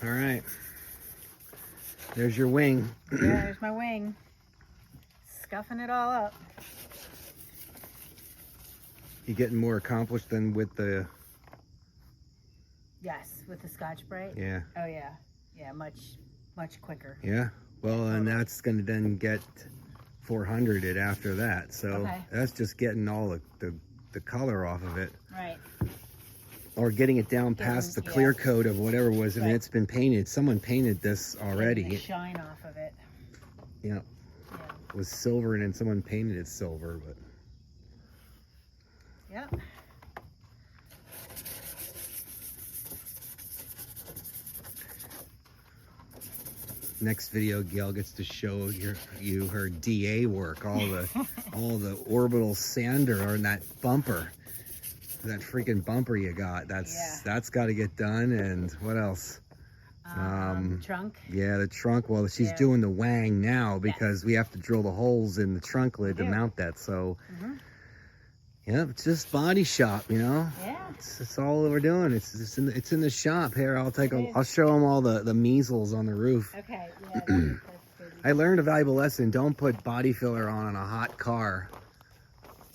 All right. There's your wing. Yeah, there's my wing. Scuffing it all up. You getting more accomplished than with the... Yes, with the Scotch-Brite. Yeah. Oh yeah, yeah, much quicker. Yeah. Well, and that's going to then get 400 after that. So Okay. that's just getting all the color off of it. Right. Or getting it down past the clear coat of whatever was. I mean, it's been painted. Someone painted this already. Getting the shine off of it. Yeah. Yeah. It was silver, and then someone painted it silver. But Yep. next video, Gail gets to show you her DA work, all the orbital sander on that bumper, that freaking bumper you got. That's got to get done. And what else? The trunk. Yeah, the trunk. Well, she's doing the wang now because we have to drill the holes in the trunk lid to mount that. So. Yeah, it's just body shop, you know. Yeah. It's all we're doing. It's in the shop here. I'll show them all the measles on the roof. Okay. Yeah. That's I learned a valuable lesson. Don't put body filler on a hot car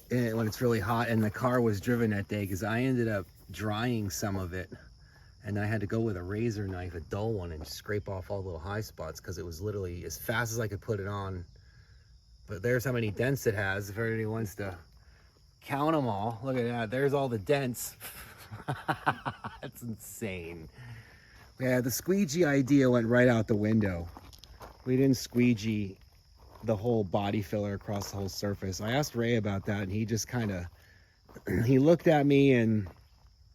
when it's really hot. And the car was driven that day because I ended up drying some of it, and I had to go with a razor knife, a dull one, and scrape off all the little high spots because it was literally as fast as I could put it on. But there's how many dents it has. If anybody wants to count them all, look at that. There's all the dents. That's insane. Yeah, the squeegee idea went right out the window. We didn't squeegee the whole body filler across the whole surface. I asked Ray about that, and he just kind of he looked at me and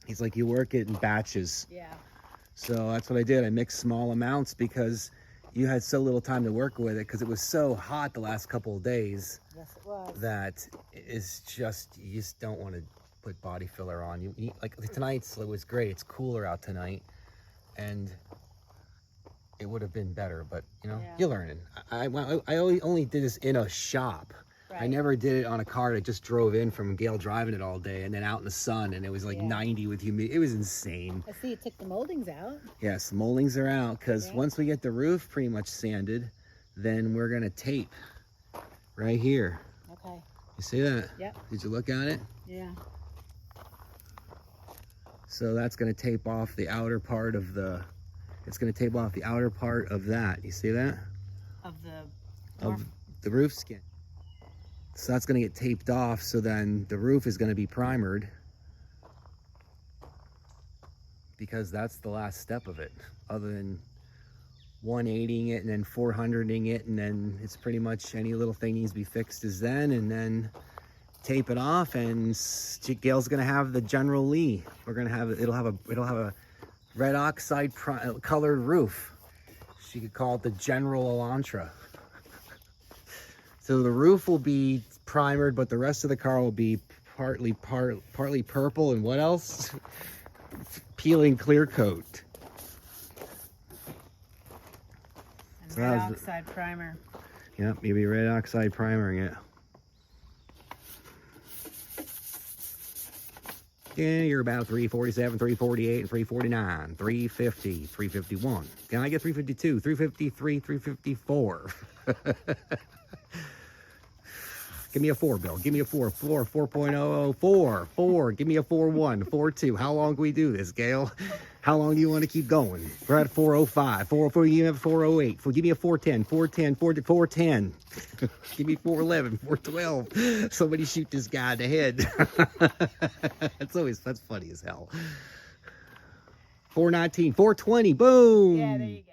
he's like, you work it in batches. Yeah. So that's what I did. I mixed small amounts because you had so little time to work with it because it was so hot the last couple of days. Yes, it was. That is just, you just don't want to put body filler on. You like tonight's, it was great. It's cooler out tonight, and it would have been better, but you know, you're learning. I only did this in a shop. Right. I never did it on a car that just drove in from Gail driving it all day and then out in the sun, and it was like 90 with humidity. It was insane. I see you took the moldings out. Yes, moldings are out because once we get the roof pretty much sanded, then we're gonna tape right here. Okay. You see that? Yep. Did you look at it? Yeah. So that's gonna tape off the outer part of the, it's gonna tape off the outer part of that. You see that? Of the roof skin. So that's gonna get taped off, so then the roof is gonna be primered, because that's the last step of it, other than 180ing it and then 400ing it, and then it's pretty much any little thing needs to be fixed is then, and then tape it off, and Gail's gonna have the General Lee. We're gonna have it'll have a red oxide colored roof. She could call it the General Elantra. So the roof will be primered, but the rest of the car will be partly purple, and what else? Peeling clear coat. And red oxide primer. Yep, you'll be red oxide primering it. Yeah, you're about 347, 348, and 349, 350, 351. Can I get 352, 353, 354? Give me a 4, Bill. Give me a 4. 4.00. 4. Give me a 4.1. 4.2. How long can we do this, Gail? How long do you want to keep going? We're at 4.05. 4.04. Give me a 4.08. Give me a 4.10. 4.10. 4.10. Give me 4.11. 4.12. Somebody shoot this guy in the head. That's funny as hell. 4.19. 4.20. Boom. Yeah, there you go.